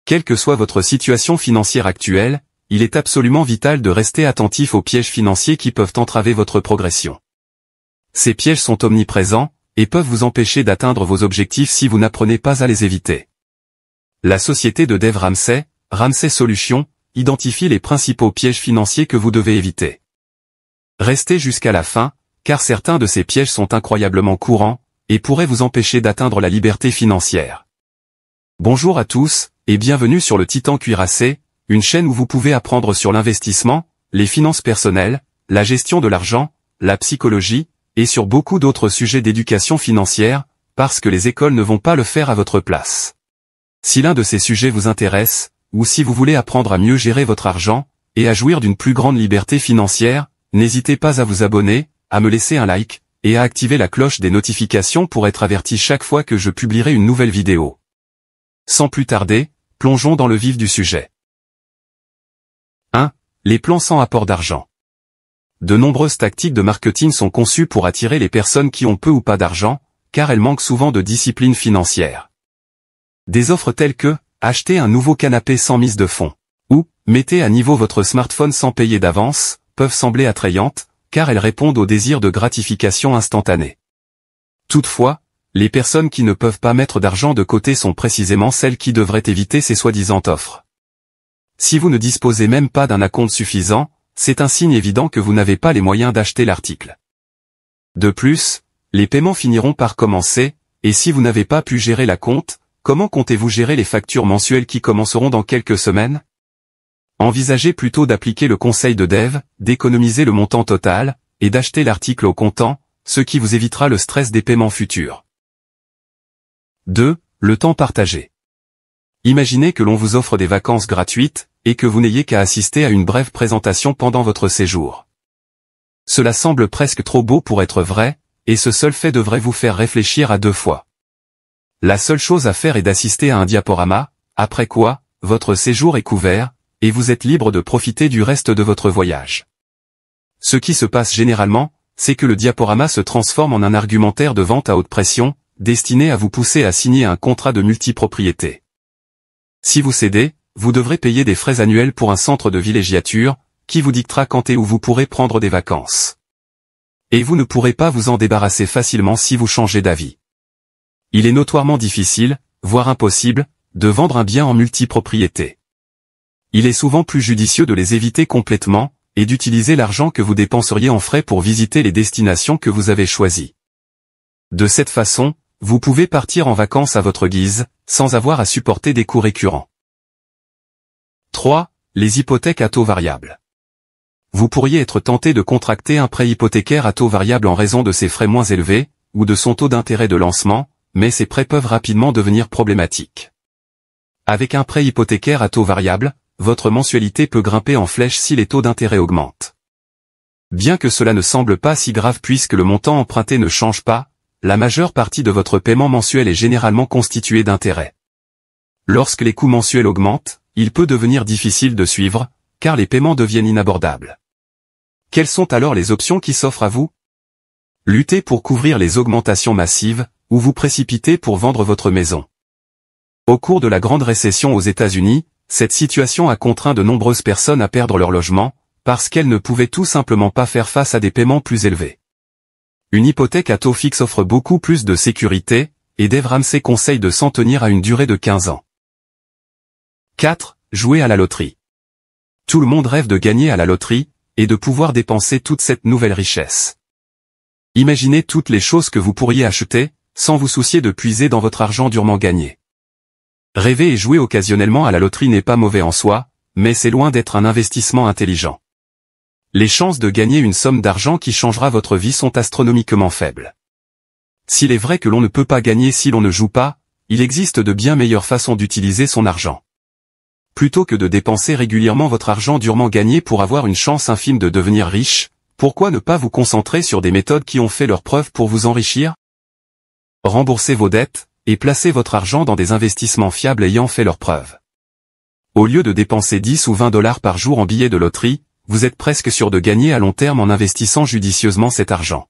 Quelle que soit votre situation financière actuelle, il est absolument vital de rester attentif aux pièges financiers qui peuvent entraver votre progression. Ces pièges sont omniprésents, et peuvent vous empêcher d'atteindre vos objectifs si vous n'apprenez pas à les éviter. La société de Dave Ramsey, Ramsey Solutions, identifie les principaux pièges financiers que vous devez éviter. Restez jusqu'à la fin, car certains de ces pièges sont incroyablement courants, et pourraient vous empêcher d'atteindre la liberté financière. Bonjour à tous, et bienvenue sur le Titan Cuirassé, une chaîne où vous pouvez apprendre sur l'investissement, les finances personnelles, la gestion de l'argent, la psychologie, et sur beaucoup d'autres sujets d'éducation financière, parce que les écoles ne vont pas le faire à votre place. Si l'un de ces sujets vous intéresse, ou si vous voulez apprendre à mieux gérer votre argent, et à jouir d'une plus grande liberté financière, n'hésitez pas à vous abonner, à me laisser un like, et à activer la cloche des notifications pour être averti chaque fois que je publierai une nouvelle vidéo. Sans plus tarder, plongeons dans le vif du sujet. 1. Les plans sans apport d'argent. De nombreuses tactiques de marketing sont conçues pour attirer les personnes qui ont peu ou pas d'argent, car elles manquent souvent de discipline financière. Des offres telles que « Achetez un nouveau canapé sans mise de fonds » ou « Mettez à niveau votre smartphone sans payer d'avance » peuvent sembler attrayantes, car elles répondent au désir de gratification instantanée. Toutefois, les personnes qui ne peuvent pas mettre d'argent de côté sont précisément celles qui devraient éviter ces soi-disant offres. Si vous ne disposez même pas d'un acompte suffisant, c'est un signe évident que vous n'avez pas les moyens d'acheter l'article. De plus, les paiements finiront par commencer, et si vous n'avez pas pu gérer l'acompte, comment comptez-vous gérer les factures mensuelles qui commenceront dans quelques semaines? Envisagez plutôt d'appliquer le conseil de Dave, d'économiser le montant total, et d'acheter l'article au comptant, ce qui vous évitera le stress des paiements futurs. 2. Le temps partagé. Imaginez que l'on vous offre des vacances gratuites, et que vous n'ayez qu'à assister à une brève présentation pendant votre séjour. Cela semble presque trop beau pour être vrai, et ce seul fait devrait vous faire réfléchir à deux fois. La seule chose à faire est d'assister à un diaporama, après quoi, votre séjour est couvert, et vous êtes libre de profiter du reste de votre voyage. Ce qui se passe généralement, c'est que le diaporama se transforme en un argumentaire de vente à haute pression, destiné à vous pousser à signer un contrat de multipropriété. Si vous cédez, vous devrez payer des frais annuels pour un centre de villégiature, qui vous dictera quand et où vous pourrez prendre des vacances. Et vous ne pourrez pas vous en débarrasser facilement si vous changez d'avis. Il est notoirement difficile, voire impossible, de vendre un bien en multipropriété. Il est souvent plus judicieux de les éviter complètement, et d'utiliser l'argent que vous dépenseriez en frais pour visiter les destinations que vous avez choisies. De cette façon, vous pouvez partir en vacances à votre guise, sans avoir à supporter des coûts récurrents. 3. Les hypothèques à taux variable. Vous pourriez être tenté de contracter un prêt hypothécaire à taux variable en raison de ses frais moins élevés, ou de son taux d'intérêt de lancement, mais ces prêts peuvent rapidement devenir problématiques. Avec un prêt hypothécaire à taux variable, votre mensualité peut grimper en flèche si les taux d'intérêt augmentent. Bien que cela ne semble pas si grave puisque le montant emprunté ne change pas, la majeure partie de votre paiement mensuel est généralement constituée d'intérêts. Lorsque les coûts mensuels augmentent, il peut devenir difficile de suivre, car les paiements deviennent inabordables. Quelles sont alors les options qui s'offrent à vous? Lutter pour couvrir les augmentations massives, ou vous précipiter pour vendre votre maison. Au cours de la grande récession aux États-Unis, cette situation a contraint de nombreuses personnes à perdre leur logement, parce qu'elles ne pouvaient tout simplement pas faire face à des paiements plus élevés. Une hypothèque à taux fixe offre beaucoup plus de sécurité, et Dave Ramsey conseille de s'en tenir à une durée de 15 ans. 4. Jouer à la loterie. Tout le monde rêve de gagner à la loterie, et de pouvoir dépenser toute cette nouvelle richesse. Imaginez toutes les choses que vous pourriez acheter, sans vous soucier de puiser dans votre argent durement gagné. Rêver et jouer occasionnellement à la loterie n'est pas mauvais en soi, mais c'est loin d'être un investissement intelligent. Les chances de gagner une somme d'argent qui changera votre vie sont astronomiquement faibles. S'il est vrai que l'on ne peut pas gagner si l'on ne joue pas, il existe de bien meilleures façons d'utiliser son argent. Plutôt que de dépenser régulièrement votre argent durement gagné pour avoir une chance infime de devenir riche, pourquoi ne pas vous concentrer sur des méthodes qui ont fait leurs preuves pour vous enrichir? Remboursez vos dettes, et placez votre argent dans des investissements fiables ayant fait leurs preuves. Au lieu de dépenser 10 ou 20 $ par jour en billets de loterie, vous êtes presque sûr de gagner à long terme en investissant judicieusement cet argent.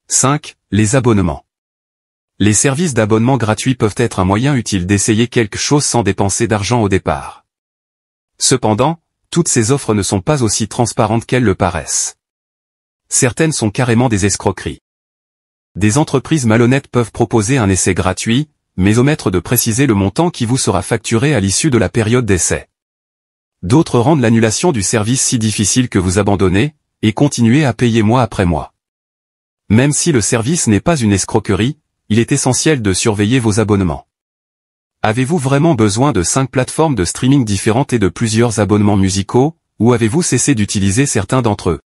5. Les abonnements. Les services d'abonnement gratuits peuvent être un moyen utile d'essayer quelque chose sans dépenser d'argent au départ. Cependant, toutes ces offres ne sont pas aussi transparentes qu'elles le paraissent. Certaines sont carrément des escroqueries. Des entreprises malhonnêtes peuvent proposer un essai gratuit, mais omettre de préciser le montant qui vous sera facturé à l'issue de la période d'essai. D'autres rendent l'annulation du service si difficile que vous abandonnez, et continuez à payer mois après mois. Même si le service n'est pas une escroquerie, il est essentiel de surveiller vos abonnements. Avez-vous vraiment besoin de 5 plateformes de streaming différentes et de plusieurs abonnements musicaux, ou avez-vous cessé d'utiliser certains d'entre eux?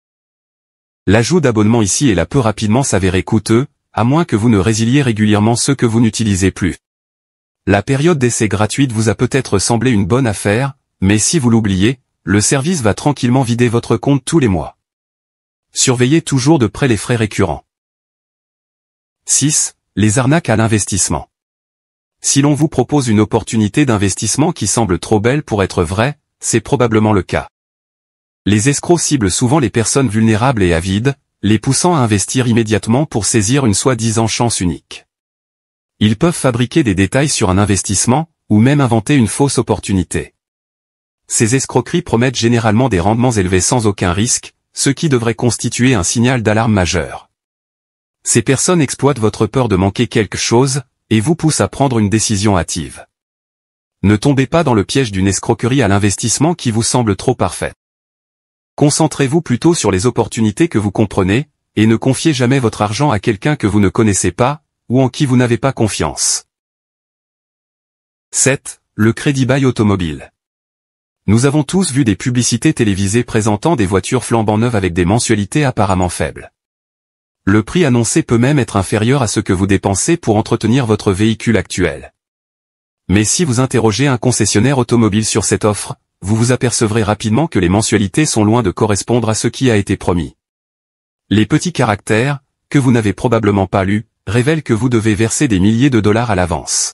L'ajout d'abonnements ici et là peut rapidement s'avérer coûteux, à moins que vous ne résiliez régulièrement ceux que vous n'utilisez plus. La période d'essai gratuite vous a peut-être semblé une bonne affaire, mais si vous l'oubliez, le service va tranquillement vider votre compte tous les mois. Surveillez toujours de près les frais récurrents. 6. Les arnaques à l'investissement. Si l'on vous propose une opportunité d'investissement qui semble trop belle pour être vraie, c'est probablement le cas. Les escrocs ciblent souvent les personnes vulnérables et avides, les poussant à investir immédiatement pour saisir une soi-disant chance unique. Ils peuvent fabriquer des détails sur un investissement, ou même inventer une fausse opportunité. Ces escroqueries promettent généralement des rendements élevés sans aucun risque, ce qui devrait constituer un signal d'alarme majeur. Ces personnes exploitent votre peur de manquer quelque chose, et vous poussent à prendre une décision hâtive. Ne tombez pas dans le piège d'une escroquerie à l'investissement qui vous semble trop parfaite. Concentrez-vous plutôt sur les opportunités que vous comprenez, et ne confiez jamais votre argent à quelqu'un que vous ne connaissez pas, ou en qui vous n'avez pas confiance. 7. Le crédit bail automobile. Nous avons tous vu des publicités télévisées présentant des voitures flambant neuves avec des mensualités apparemment faibles. Le prix annoncé peut même être inférieur à ce que vous dépensez pour entretenir votre véhicule actuel. Mais si vous interrogez un concessionnaire automobile sur cette offre, vous vous apercevrez rapidement que les mensualités sont loin de correspondre à ce qui a été promis. Les petits caractères, que vous n'avez probablement pas lus, révèlent que vous devez verser des milliers de dollars à l'avance.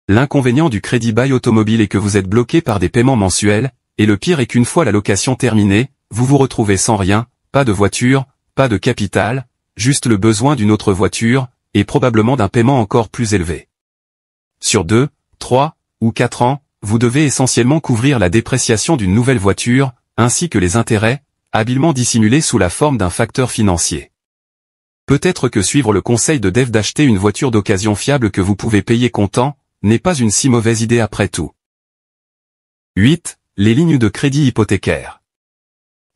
L'inconvénient du crédit bail automobile est que vous êtes bloqué par des paiements mensuels, et le pire est qu'une fois la location terminée, vous vous retrouvez sans rien, pas de voiture, pas de capital, juste le besoin d'une autre voiture, et probablement d'un paiement encore plus élevé. Sur 2, 3 ou 4 ans, vous devez essentiellement couvrir la dépréciation d'une nouvelle voiture, ainsi que les intérêts, habilement dissimulés sous la forme d'un facteur financier. Peut-être que suivre le conseil de Dave d'acheter une voiture d'occasion fiable que vous pouvez payer comptant, n'est pas une si mauvaise idée après tout. 8. Les lignes de crédit hypothécaire.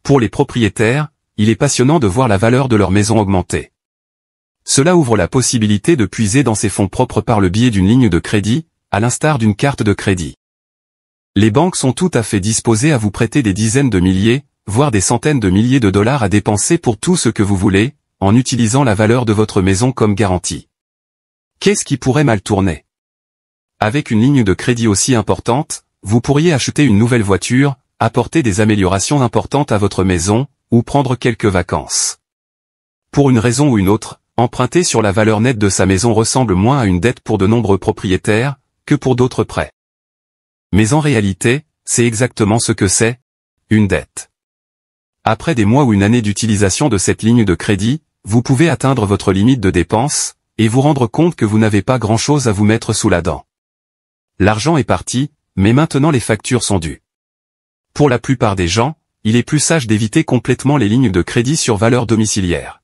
Pour les propriétaires, il est passionnant de voir la valeur de leur maison augmenter. Cela ouvre la possibilité de puiser dans ses fonds propres par le biais d'une ligne de crédit, à l'instar d'une carte de crédit. Les banques sont tout à fait disposées à vous prêter des dizaines de milliers, voire des centaines de milliers de dollars à dépenser pour tout ce que vous voulez, en utilisant la valeur de votre maison comme garantie. Qu'est-ce qui pourrait mal tourner? Avec une ligne de crédit aussi importante, vous pourriez acheter une nouvelle voiture, apporter des améliorations importantes à votre maison, ou prendre quelques vacances. Pour une raison ou une autre, emprunter sur la valeur nette de sa maison ressemble moins à une dette pour de nombreux propriétaires, que pour d'autres prêts. Mais en réalité, c'est exactement ce que c'est, une dette. Après des mois ou une année d'utilisation de cette ligne de crédit, vous pouvez atteindre votre limite de dépenses, et vous rendre compte que vous n'avez pas grand-chose à vous mettre sous la dent. L'argent est parti, mais maintenant les factures sont dues. Pour la plupart des gens, il est plus sage d'éviter complètement les lignes de crédit sur valeur domiciliaire.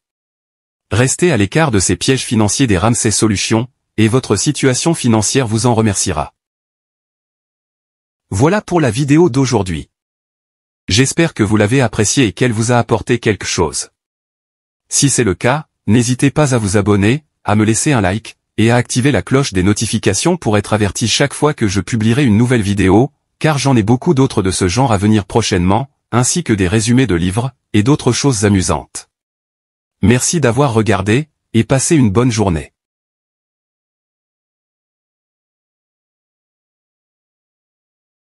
Restez à l'écart de ces pièges financiers des Ramsey Solutions, et votre situation financière vous en remerciera. Voilà pour la vidéo d'aujourd'hui. J'espère que vous l'avez appréciée et qu'elle vous a apporté quelque chose. Si c'est le cas, n'hésitez pas à vous abonner, à me laisser un like, et à activer la cloche des notifications pour être averti chaque fois que je publierai une nouvelle vidéo, car j'en ai beaucoup d'autres de ce genre à venir prochainement, ainsi que des résumés de livres, et d'autres choses amusantes. Merci d'avoir regardé, et passez une bonne journée.